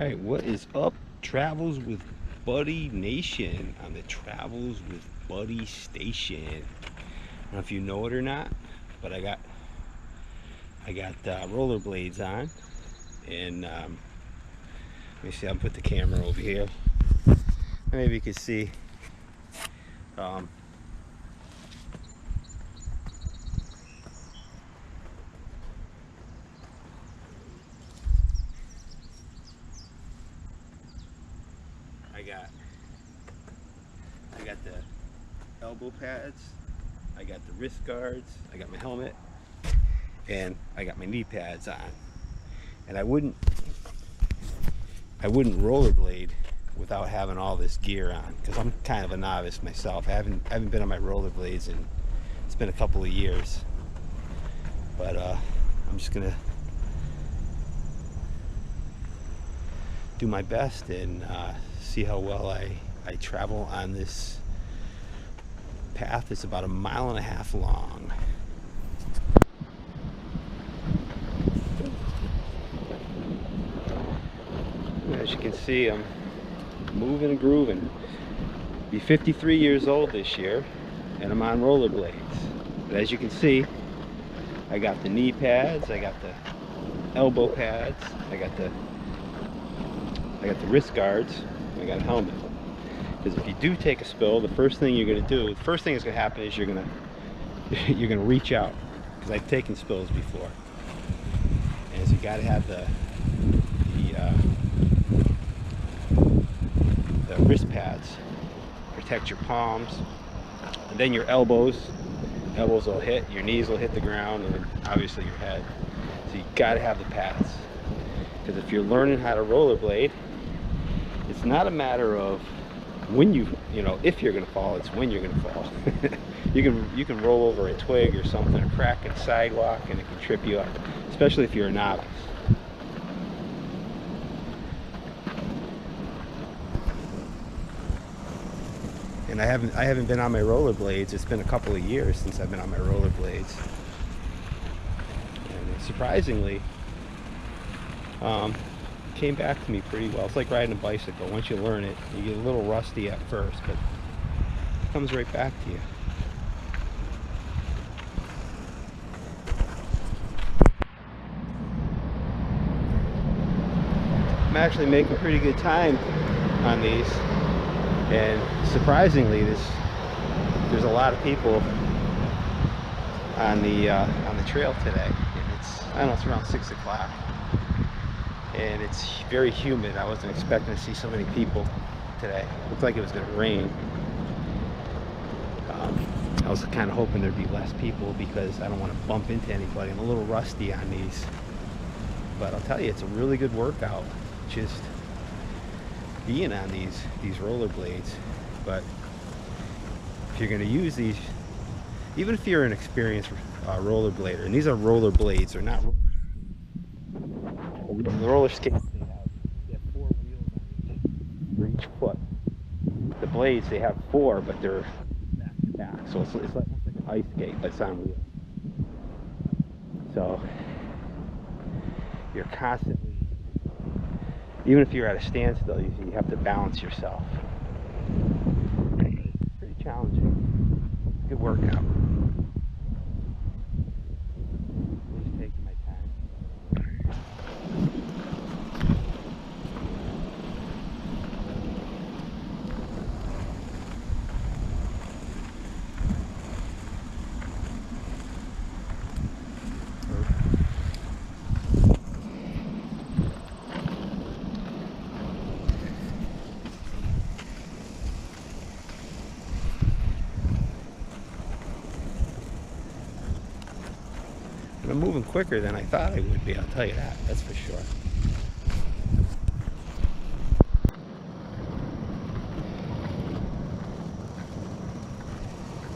Alright, what is up? Travels with Buddy Nation on the Travels with Buddy station. I don't know if you know it or not, but I got rollerblades on, and let me see. I'll put the camera over here. Maybe you can see. Um, I got the elbow pads, I got the wrist guards, I got my helmet, and I got my knee pads on. And I wouldn't rollerblade without having all this gear on, because I'm kind of a novice myself. I haven't been on my rollerblades and it's been a couple of years. But I'm just gonna do my best and see how well I travel on this path. It's about 1.5 miles long. As you can see, I'm moving and grooving. Be 53 years old this year, and I'm on rollerblades. But as you can see, I got the knee pads, I got the elbow pads, I got the wrist guards, and I got a helmet. Because if you do take a spill, the first thing that's going to happen is you're going to reach out. Because I've taken spills before, and so you got to have the wrist pads, protect your palms, and then your elbows will hit, your knees will hit the ground, and obviously your head. So you got to have the pads, because if you're learning how to rollerblade, it's not a matter of when if you're going to fall, it's when you're going to fall. you can roll over a twig or something, or crack a sidewalk, and it can trip you up, especially if you're a novice. And I haven't been on my rollerblades. It's been a couple of years since I've been on my rollerblades. And surprisingly, came back to me pretty well. It's like riding a bicycle. Once you learn it, you get a little rusty at first, but it comes right back to you. I'm actually making pretty good time on these. And surprisingly, there's a lot of people on the trail today. And it's around 6 o'clock, and it's very humid. I wasn't expecting to see so many people today. It looked like it was going to rain. I was kind of hoping there'd be less people because I don't want to bump into anybody. I'm a little rusty on these, but I'll tell you, it's a really good workout. Just being on these rollerblades. But if you're going to use these, even if you're an experienced rollerblader, and these are rollerblades, they're not the roller skates. They have 4 wheels for each foot. The blades, they have 4, but they're back to back, so it's like an ice skate, but it's on wheels. So you're constantly, even if you're at a standstill, you have to balance yourself. It's pretty challenging. Good workout. Just taking my time. I'm moving quicker than I thought I would be, I'll tell you that. That's for sure.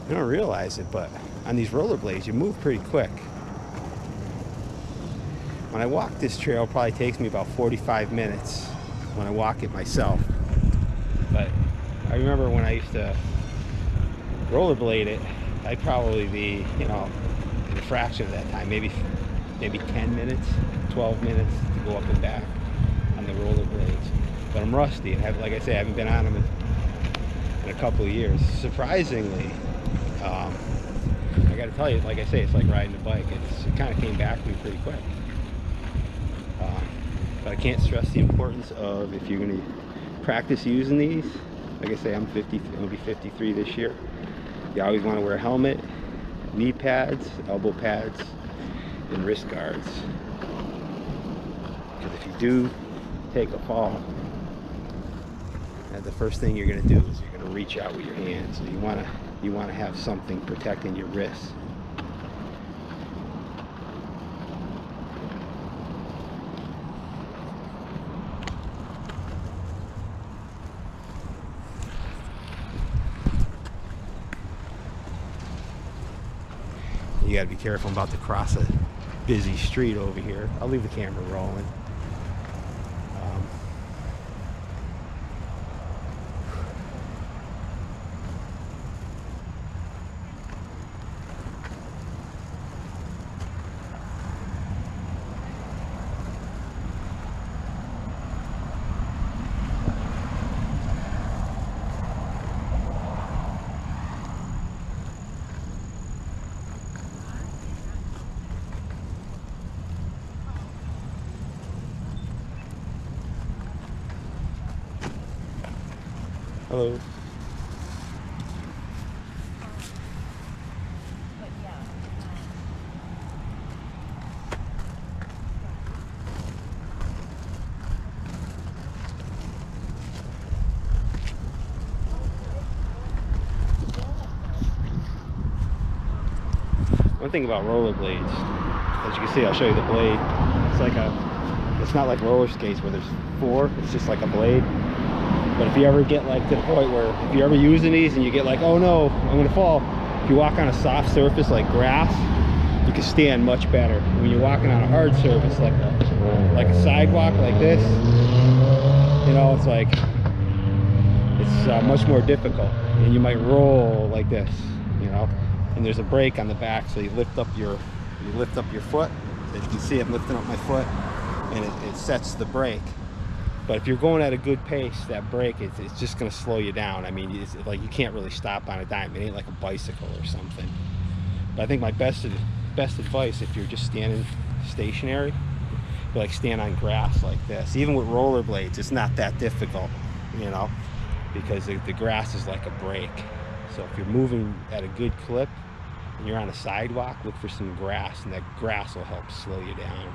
You don't realize it, but on these rollerblades, you move pretty quick. When I walk this trail, it probably takes me about 45 minutes when I walk it myself. But I remember when I used to rollerblade it, I'd probably be, in a fraction of that time, maybe 10 minutes, 12 minutes to go up and back on the rollerblades. I'm rusty, and like I say, I haven't been on them in a couple of years. Surprisingly, I got to tell you, like I say, it's like riding a bike. It kind of came back to me pretty quick. But I can't stress the importance of, if you're going to practice using these, like I say, I'm gonna be 53 this year. You always want to wear a helmet, knee pads, elbow pads, and wrist guards. Because if you do take a fall, the first thing you're going to do is you're going to reach out with your hands. So you want to have something protecting your wrists. You got to be careful. I'm about to cross a busy street over here. I'll leave the camera rolling. Hello. One thing about rollerblades, as you can see, I'll show you the blade. It's not like roller skates where there's four, it's just like a blade. But if you ever get like to the point where, if you're ever using these and you get like, oh no, I'm gonna fall, if you walk on a soft surface like grass, you can stand much better. When you're walking on a hard surface like a sidewalk like this, you know, it's much more difficult, and you might roll like this, you know. And there's a brake on the back, so you lift up your foot. As you can see, I'm lifting up my foot, and it sets the brake. But if you're going at a good pace, that brake, it's just going to slow you down. I mean, it's like you can't really stop on a dime. It ain't like a bicycle or something. But I think my best advice, if you're just standing stationary, you like stand on grass like this. Even with rollerblades, it's not that difficult, you know, because the grass is like a brake. So if you're moving at a good clip and you're on a sidewalk, look for some grass, and that grass will help slow you down.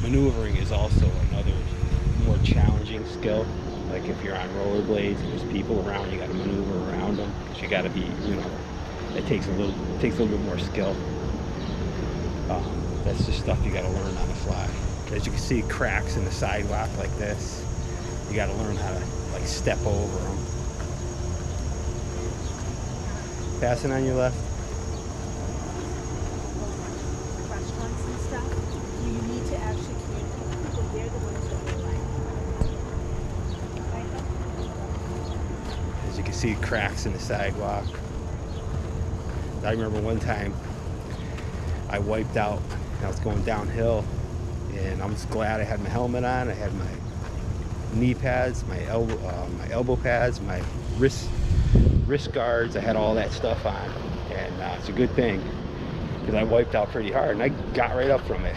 Maneuvering is also another more challenging skill. Like if you're on rollerblades and there's people around, you got to maneuver around them. Because you got to be, you know, it takes a little bit more skill. That's just stuff you got to learn on the fly. As you can see, cracks in the sidewalk like this, you got to learn how to like step over them. Passing on your left. Restaurants and stuff, you need to actually communicate with people. They're the ones that will like. As you can see, cracks in the sidewalk. I remember one time I wiped out. I was going downhill, and I'm just glad I had my helmet on. I had my knee pads, my elbow pads, my wrist guards. I had all that stuff on, and it's a good thing because I wiped out pretty hard, and I got right up from it.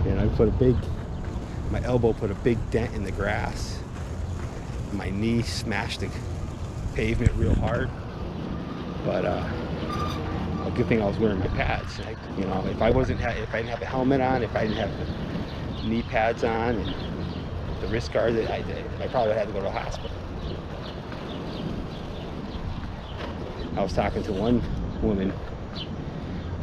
And my elbow put a big dent in the grass. My knee smashed the pavement real hard, but a good thing I was wearing my pads. You know, if I didn't have a helmet on, if I didn't have the knee pads on and the wrist guard that I did, I probably had to go to the hospital. I was talking to one woman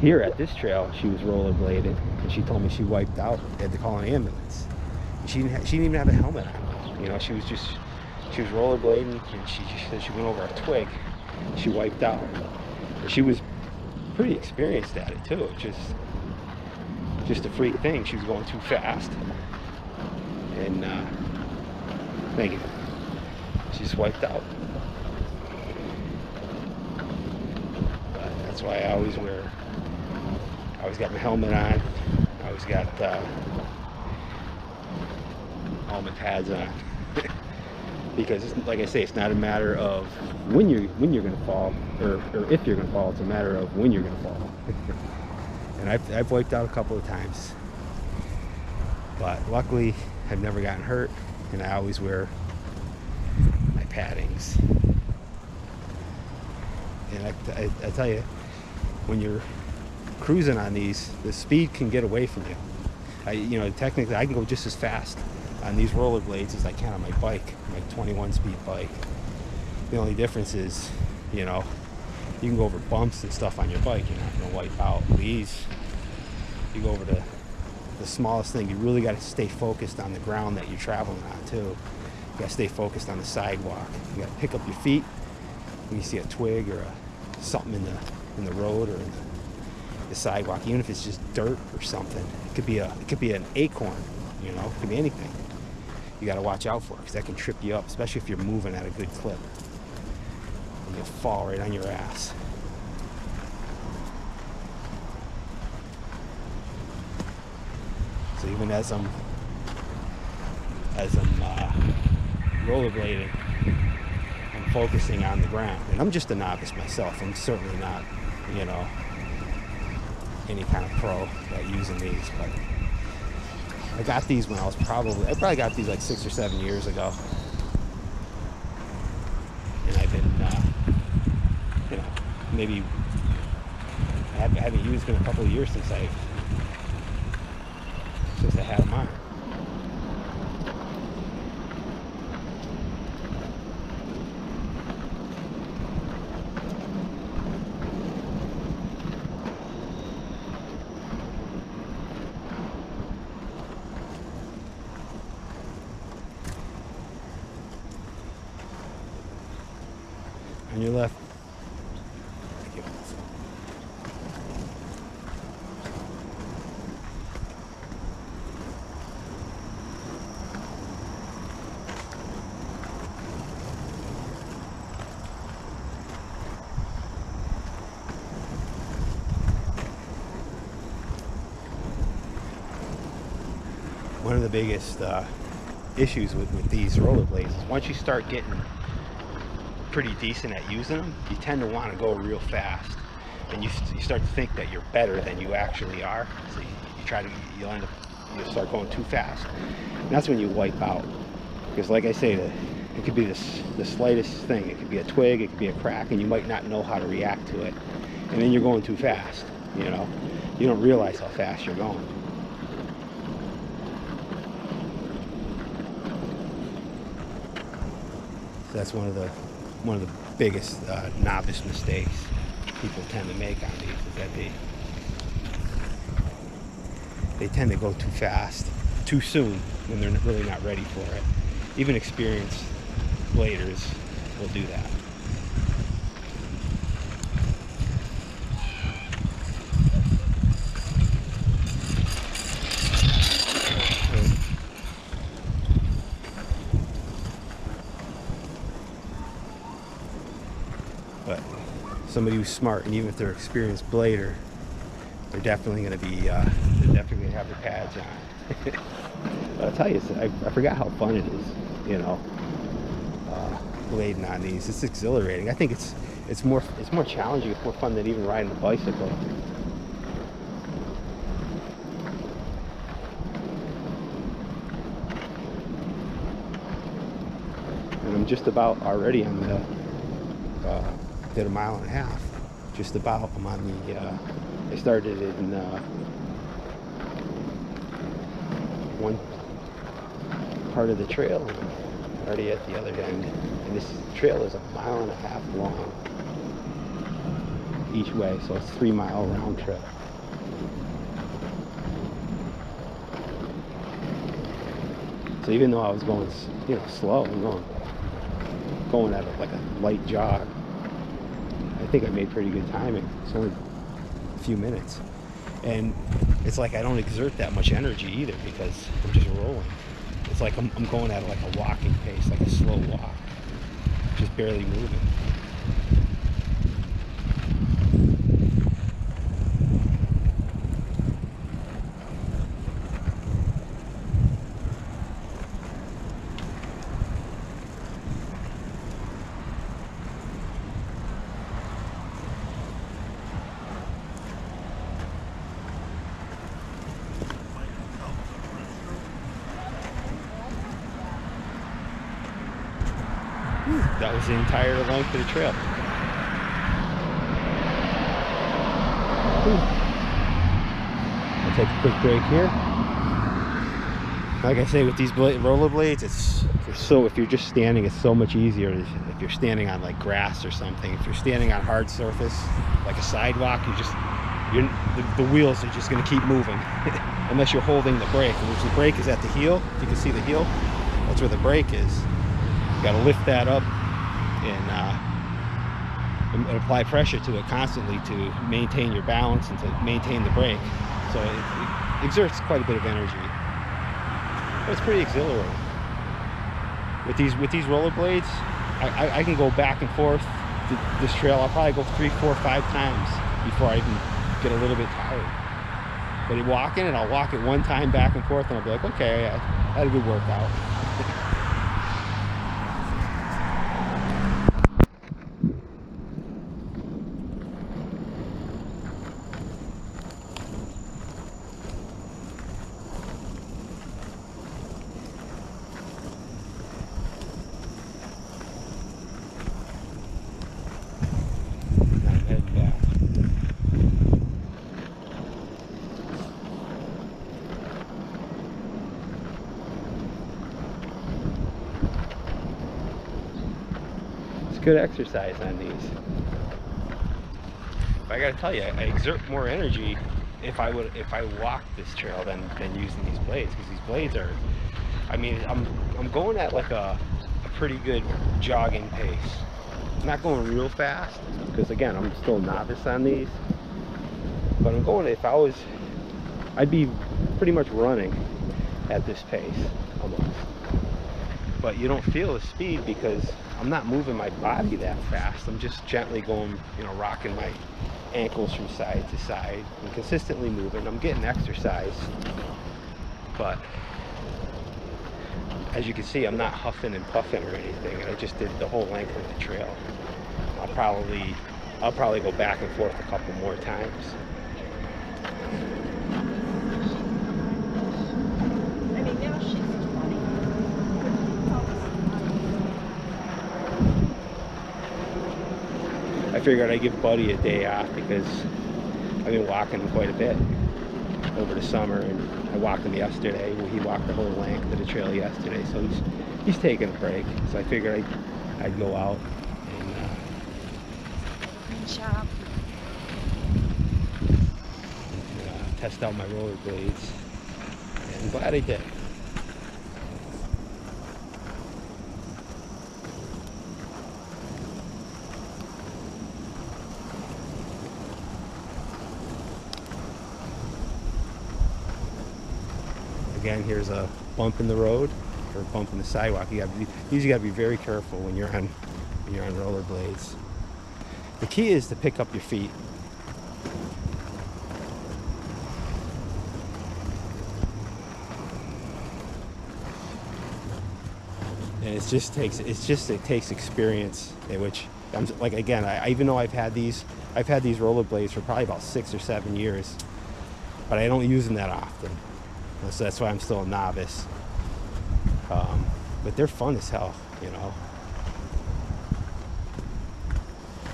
here at this trail. She was rollerblading, and she told me she wiped out. They had to call an ambulance. She didn't even have a helmet on. You know, she was rollerblading, and she said she went over a twig. She wiped out. But she was pretty experienced at it too. It just, just a freak thing. She was going too fast, and thank you. She just wiped out. But that's why I always got my helmet on. I always got all my pads on. Because it's, like I say, it's not a matter of when you're gonna fall or if you're gonna fall. It's a matter of when you're gonna fall. And I've wiped out a couple of times, but luckily I've never gotten hurt, and I always wear my paddings. And I tell you, when you're cruising on these, the speed can get away from you. You know, technically I can go just as fast on these rollerblades as I can on my bike, my 21 speed bike. The only difference is, you know, you can go over bumps and stuff on your bike, you're not going to wipe out. These, you go over the smallest thing. You really got to stay focused on the ground that you're traveling on too. You got to stay focused on the sidewalk. You got to pick up your feet when you see a twig or something in the road or in the sidewalk, even if it's just dirt or something. It could be an acorn, you know, it could be anything. You got to watch out for it, because that can trip you up, especially if you're moving at a good clip. And you'll fall right on your ass. So even as I'm rollerblading, I'm focusing on the ground. And I'm just a novice myself. I'm certainly not, you know, any kind of pro at using these, but I got these when I probably got these like 6 or 7 years ago. And I've been, you know, maybe I haven't used them in a couple of years since I had them on. On your left. Thank you. One of the biggest issues with these rollerblades is once you start getting pretty decent at using them, you tend to want to go real fast, and you start to think that you're better than you actually are. So you'll start going too fast, and that's when you wipe out. Because like I say, it could be the slightest thing. It could be a twig, it could be a crack, and you might not know how to react to it, and then you're going too fast. You know, you don't realize how fast you're going. So that's one of the biggest novice mistakes people tend to make on these, is that they tend to go too fast, too soon, when they're really not ready for it. Even experienced bladers will do that. But somebody who's smart, and even if they're an experienced blader, they're definitely going to be, they're definitely going to have their pads on. But I'll tell you, I forgot how fun it is, you know, blading on these. It's exhilarating. I think it's more challenging, it's more fun than even riding a bicycle. And I'm just about already on the did a mile and a half, just about. I'm on the I started it in one part of the trail, and I'm already at the other end, and this trail is a mile and a half long each way, so it's 3 mile round trip. So even though I was going, you know, slow, I'm going at like a light jog, I think I made pretty good timing. It's only a few minutes. And it's like I don't exert that much energy either because I'm just rolling. It's like I'm going at like a walking pace, like a slow walk, just barely moving. That was the entire length of the trail. I'll take a quick break here. Like I say, with these rollerblades, it's so, if you're just standing, it's so much easier. If you're standing on like grass or something, if you're standing on hard surface, like a sidewalk, the wheels are just going to keep moving unless you're holding the brake. And if the brake is at the heel, if you can see the heel, that's where the brake is. You got to lift that up and apply pressure to it constantly to maintain your balance and to maintain the brake. So it exerts quite a bit of energy. But it's pretty exhilarating. With these rollerblades, I can go back and forth this trail. I'll probably go 3, 4, 5 times before I even get a little bit tired. But walking it, I'll walk it one time back and forth, and I'll be like, okay, I had a good workout. Good exercise on these. But I gotta tell you, I exert more energy if I walk this trail than using these blades, because these blades are, I mean, I'm going at like a pretty good jogging pace. I'm not going real fast because again, I'm still a novice on these, but I'm going, I'd be pretty much running at this pace almost. But you don't feel the speed because I'm not moving my body that fast. I'm just gently going, rocking my ankles from side to side and consistently moving. I'm getting exercise, but as you can see, I'm not huffing and puffing or anything. I just did the whole length of the trail. I'll probably go back and forth a couple more times. I figured I'd give Buddy a day off because I've been walking him quite a bit over the summer, and I walked him yesterday. He walked the whole length of the trail yesterday, so he's taking a break. So I figured I'd go out and test out my rollerblades, and I'm glad I did. Again, here's a bump in the road or a bump in the sidewalk. You gotta be very careful when you're on rollerblades. The key is to pick up your feet. And it takes experience, in which I'm like, again, even though I've had these rollerblades for probably about 6 or 7 years, but I don't use them that often. So that's why I'm still a novice. But they're fun as hell,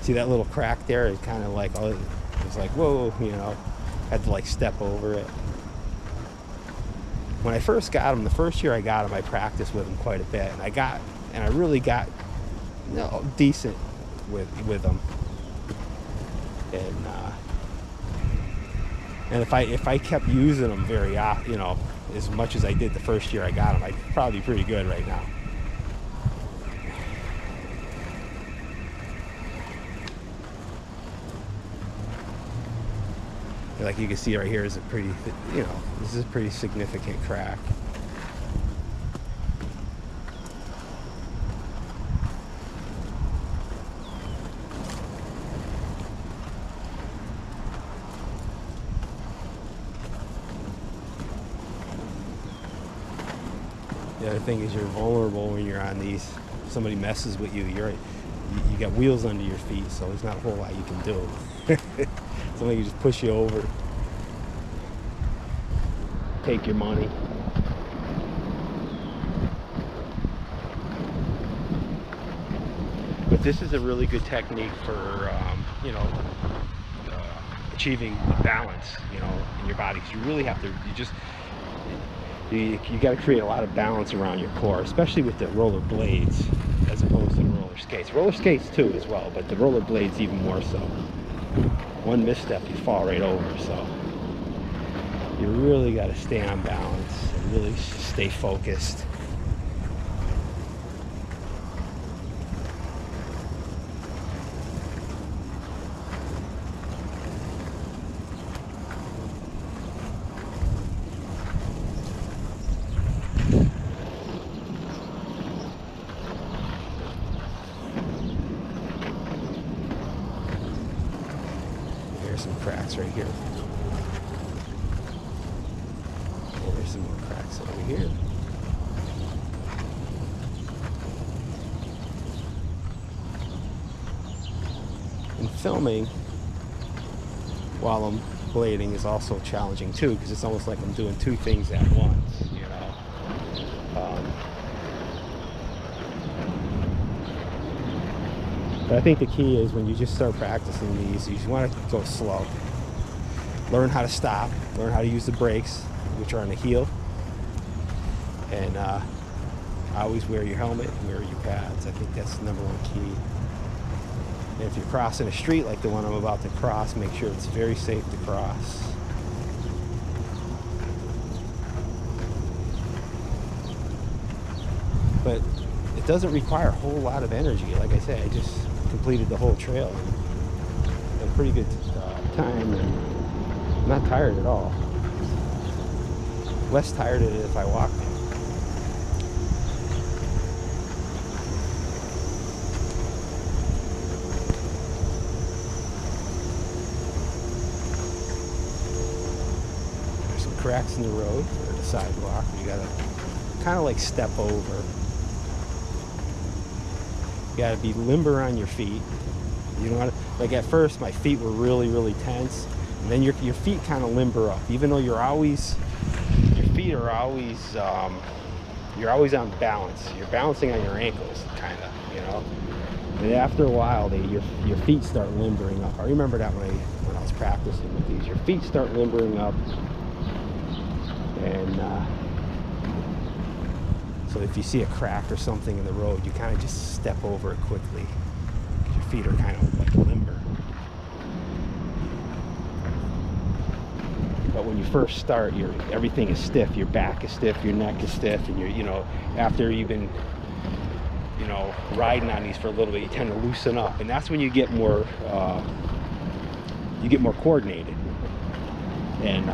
See that little crack there? It's kind of like, it was like, whoa, had to like step over it. When I first got them, the first year I got them, I practiced with them quite a bit, and I really got decent with them. And if I kept using them very often, as much as I did the first year I got them, I'd probably be pretty good right now. Like you can see right here is a pretty, you know, this is a pretty significant crack. The other thing is you're vulnerable when you're on these. If somebody messes with you, you got wheels under your feet, so there's not a whole lot you can do. Somebody can just push you over, take your money. But this is a really good technique for, you know, achieving balance, you know, in your body. 'Cause you really have to, you got to create a lot of balance around your core, especially with the roller blades as opposed to the roller skates. Roller skates too as well, but the roller blades even more so. One misstep, you fall right over. So you really got to stay on balance and really stay focused. Some cracks right here. There's some more cracks over here. And filming while I'm blading is also challenging too, because it's almost like I'm doing two things at once, you know. But I think the key is when you just start practicing these, you just want to go slow. Learn how to stop, learn how to use the brakes, which are on the heel. And always wear your helmet and wear your pads. I think that's the number one key. And if you're crossing a street like the one I'm about to cross, make sure it's very safe to cross. But it doesn't require a whole lot of energy. Like I said, I just completed the whole trail in a pretty good time, and I'm not tired at all. Less tired than if I walked it. There's some cracks in the road or the sidewalk. You gotta kind of like step over. You gotta be limber on your feet. You don't want to, like at first my feet were really, really tense, and then your feet kind of limber up, even though your feet are always, you're always on balance. You're balancing on your ankles, kind of, you know. And after a while, your feet start limbering up. I remember that when I was practicing with these. Your feet start limbering up, and so if you see a crack or something in the road, you kind of just step over it quickly. Your feet are kind of like limber. But when you first start, everything is stiff. Your back is stiff, your neck is stiff, and you know, after you've been, you know, riding on these for a little bit, you tend to loosen up, and that's when you get more coordinated, and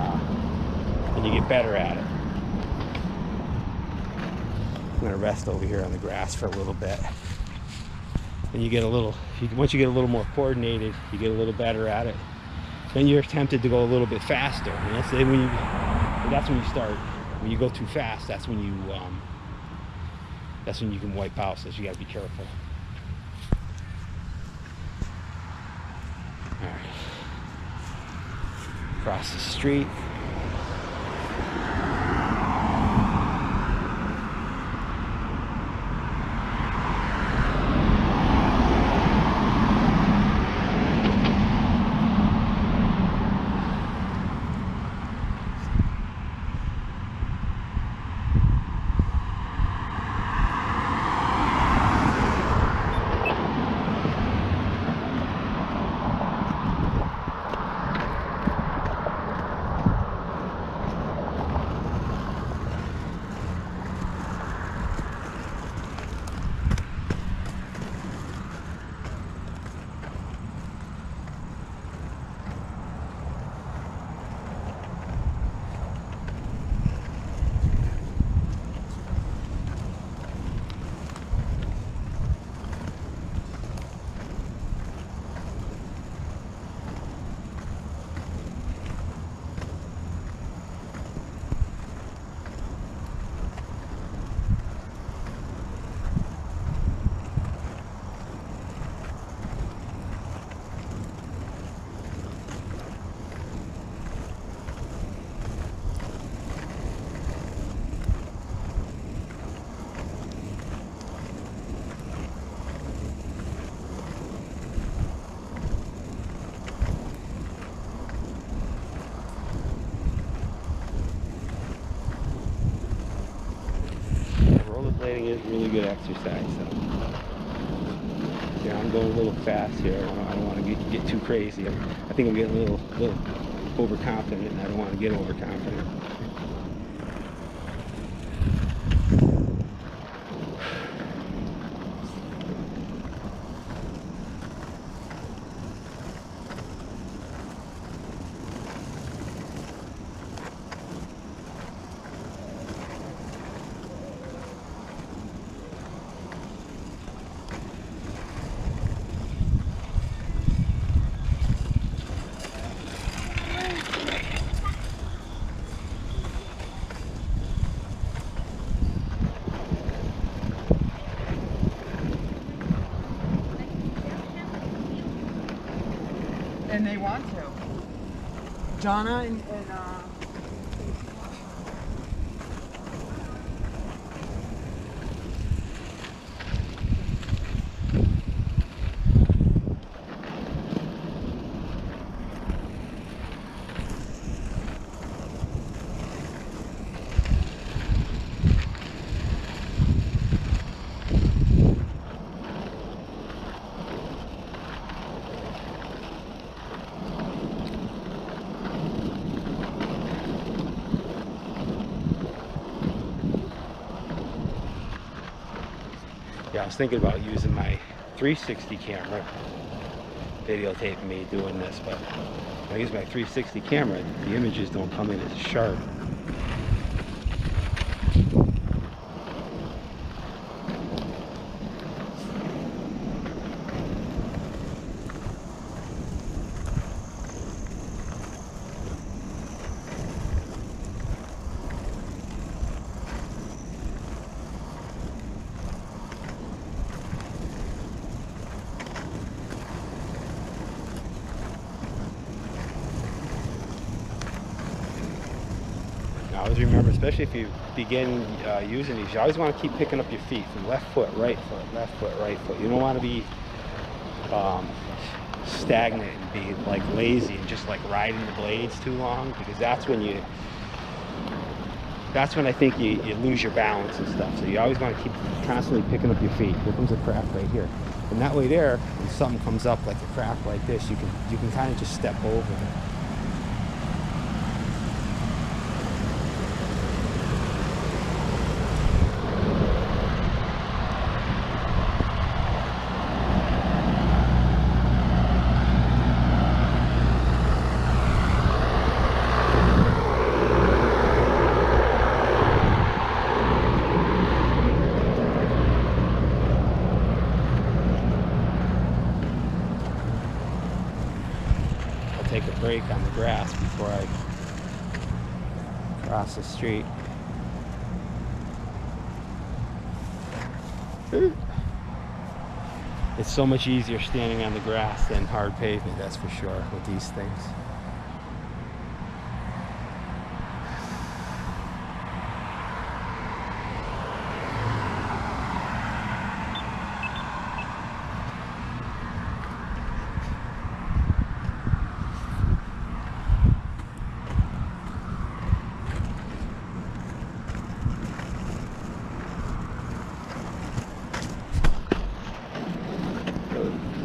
you get better at it. I'm gonna rest over here on the grass for a little bit, and once you get a little more coordinated, you get a little better at it. Then you're tempted to go a little bit faster, and that's when you start. When you go too fast, that's when you can wipe out. So you got to be careful. All right, cross the street. Rollerblading is really good exercise. So yeah, I'm going a little fast here. I don't want to get too crazy. I think I'm getting a little overconfident, and I don't want to get overconfident. And they want to. Jonna and Yeah, I was thinking about using my 360 camera, videotaping me doing this, but when I use my 360 camera, the images don't come in as sharp. I always remember, especially if you begin using these, you always want to keep picking up your feet from left foot, right foot, left foot, right foot. You don't want to be stagnant and be like lazy and just like riding the blades too long, because that's when I think you lose your balance and stuff. So you always want to keep constantly picking up your feet. Here comes a crack right here, and that way there, when something comes up like a crack like this, you can kind of just step over it. Take a break on the grass before I cross the street. It's so much easier standing on the grass than hard pavement, that's for sure, with these things.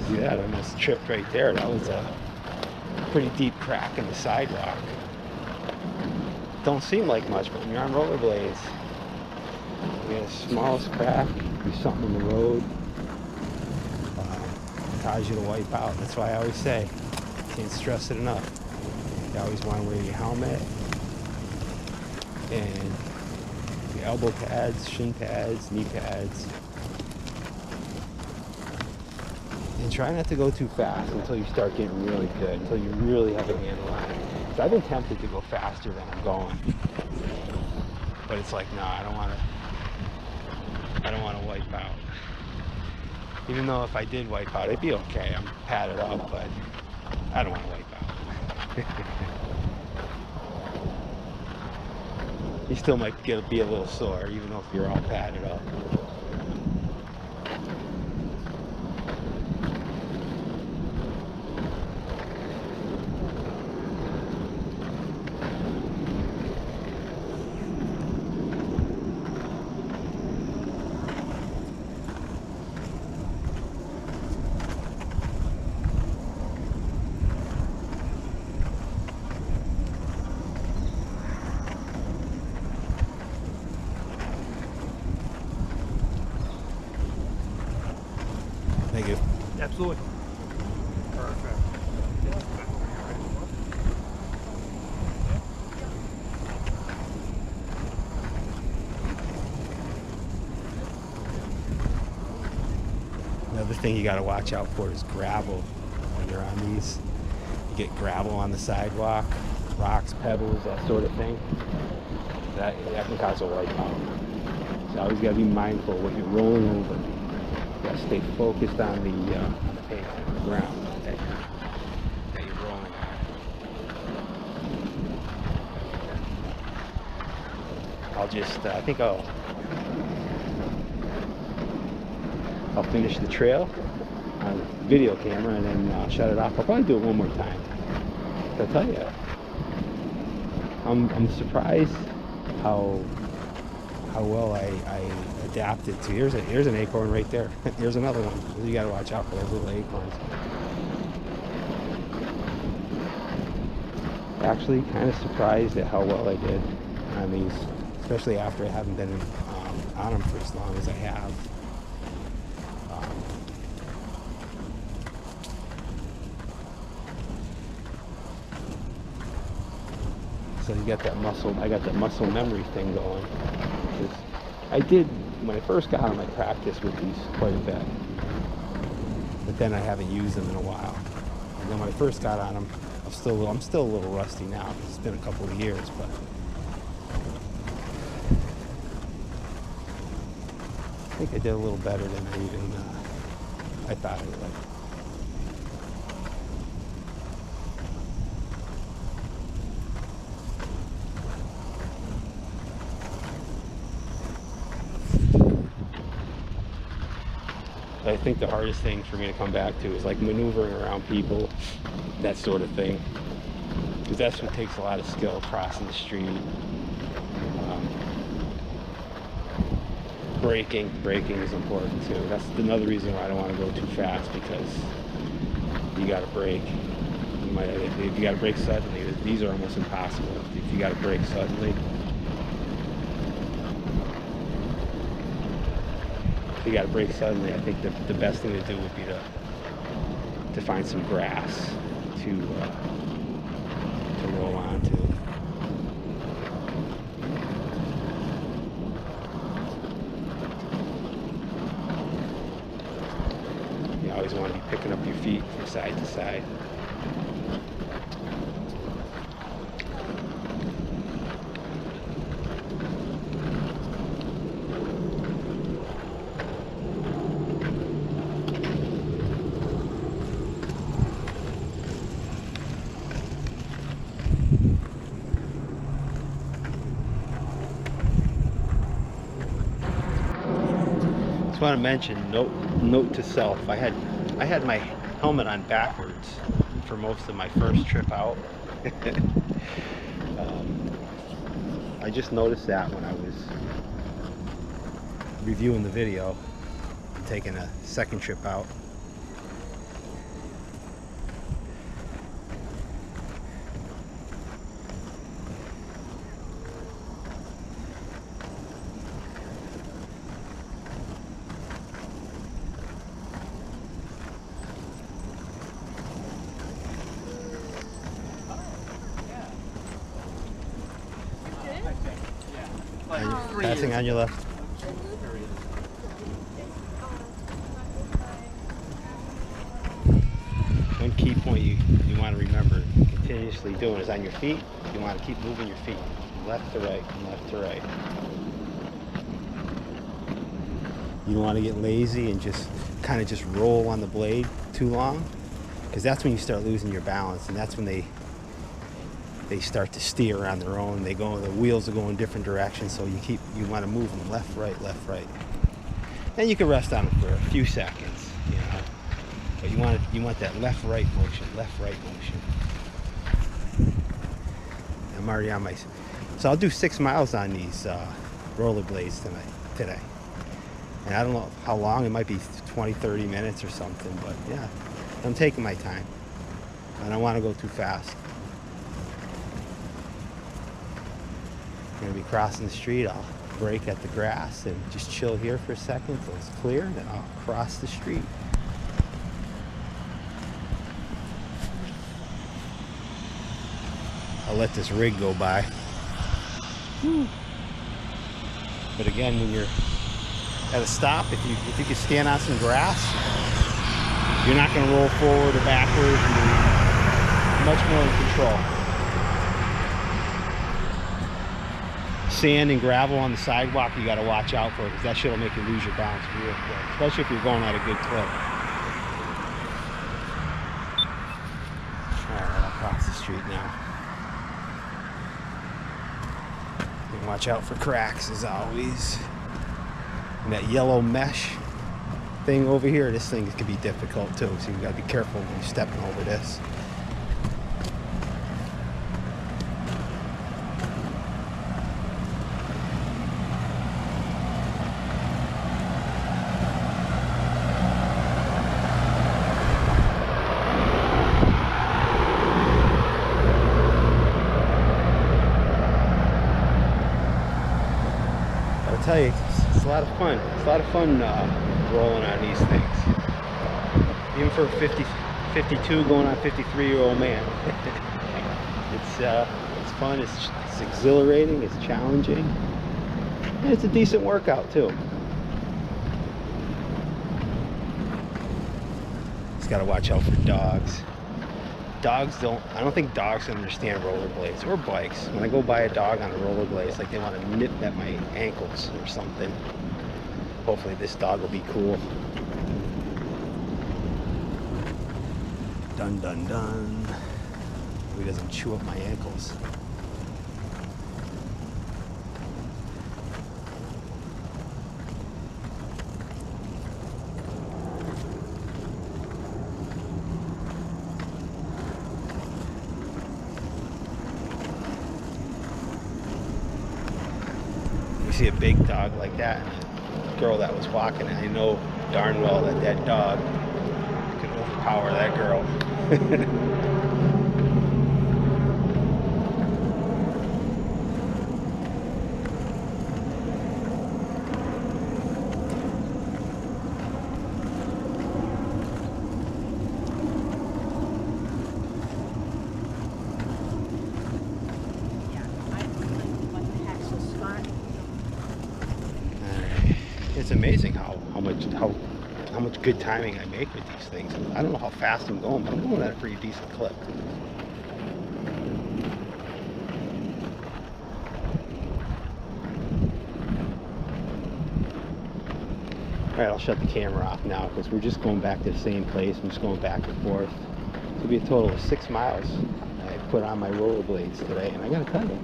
See that? I almost tripped right there. That was a pretty deep crack in the sidewalk. Don't seem like much, but when you're on rollerblades, you get the smallest crack, do something in the road, cause you to wipe out. That's why I always say, can't stress it enough. You always want to wear your helmet and your elbow pads, shin pads, knee pads. And try not to go too fast until you start getting really good, until you really have a handle on it. So I've been tempted to go faster than I'm going, but it's like, no, I don't want to wipe out. Even though if I did wipe out, it'd be okay. I'm padded up, but I don't want to wipe out. You still might be a little sore, even though if you're all padded up. Fluid. Perfect. Another thing you got to watch out for is gravel when you're on these. You get gravel on the sidewalk, rocks, pebbles, that sort of thing. That can cause a wipeout. So always got to be mindful of what you're rolling over. You got to stay focused on the pavement, the ground that you're rolling on. I'll just, I think I'll finish the trail on video camera and then shut it off. I'll probably do it one more time. I'll tell you, I'm surprised how well I adapted to. Here's an acorn right there. Here's another one. You got to watch out for those little acorns. Actually, kind of surprised at how well I did on these, especially after I haven't been on them for as long as I have. So you got that muscle, I got that muscle memory thing going. I did, when I first got them, I practiced with these quite a bit. But then I haven't used them in a while. And then when I first got on them, I'm still a little rusty now. It's been a couple of years, but I think I did a little better than I even I thought I would. I think the hardest thing for me to come back to is like maneuvering around people, that sort of thing, because that's what takes a lot of skill, crossing the street. Braking is important too. That's another reason why I don't want to go too fast, because you got to brake. If you got to brake suddenly, these are almost impossible. If you got to brake suddenly, I think the best thing to do would be to find some grass to roll onto. You always want to be picking up your feet from side to side. Just want to mention, note to self, I had my helmet on backwards for most of my first trip out. I just noticed that when I was reviewing the video, taking a second trip out. Passing on your left. One key point you want to remember continuously doing is on your feet. You want to keep moving your feet from left to right, from left to right. You don't want to get lazy and just kind of just roll on the blade too long, because that's when you start losing your balance, and that's when they start to steer on their own. The wheels are going different directions, so you want to move them left, right, left, right. Then you can rest on them for a few seconds, you know. But you want that left, right motion, left, right motion. I'm already on my, so I'll do 6 miles on these rollerblades today. And I don't know how long, it might be 20, 30 minutes or something, but yeah, I'm taking my time. I don't want to go too fast. I'm going to be crossing the street. I'll brake at the grass and just chill here for a second until it's clear, then I'll cross the street. I'll let this rig go by. But again, when you're at a stop, if you can stand on some grass, you're not going to roll forward or backwards. You're much more in control. Sand and gravel on the sidewalk, you got to watch out for, because that shit will make you lose your balance real quick, especially if you're going at a good clip. All right, I'll cross the street now. And watch out for cracks as always. And that yellow mesh thing over here, this thing can be difficult too, so you got to be careful when you're stepping over this. I'll tell you, it's a lot of fun. It's a lot of fun rolling on these things. Even for a 52 going on 53-year-old man. It's fun, it's exhilarating, it's challenging. And it's a decent workout too. Just gotta watch out for dogs. I don't think dogs understand rollerblades or bikes. When I go by a dog on a rollerblade, it's like they want to nip at my ankles or something. Hopefully this dog will be cool. Dun dun dun. Hope he doesn't chew up my ankles. See a big dog like that, and a girl that was walking, I know darn well that that dog could overpower that girl. It's amazing how much good timing I make with these things. I don't know how fast I'm going, but I'm going at a pretty decent clip. All right, I'll shut the camera off now because we're just going back to the same place. I'm just going back and forth. It'll be a total of 6 miles I put on my rollerblades today, and I gotta tell you,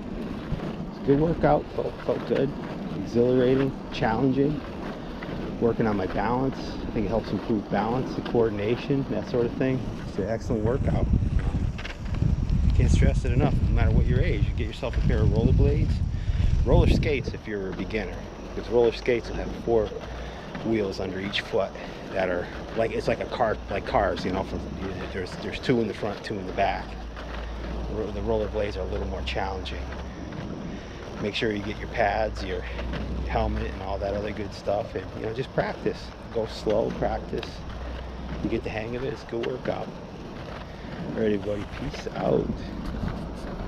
it's a good workout. Felt good, exhilarating, challenging. Working on my balance. I think it helps improve balance, the coordination, that sort of thing. It's an excellent workout. Can't stress it enough. No matter what your age, you get yourself a pair of rollerblades, roller skates if you're a beginner, because roller skates will have 4 wheels under each foot that are like, it's like a car, like cars, you know. There's 2 in the front, 2 in the back. The rollerblades are a little more challenging. Make sure you get your pads, your helmet, and all that other good stuff, and you know, just practice. Go slow, practice. You get the hang of it. It's a good workout. All right, everybody, peace out.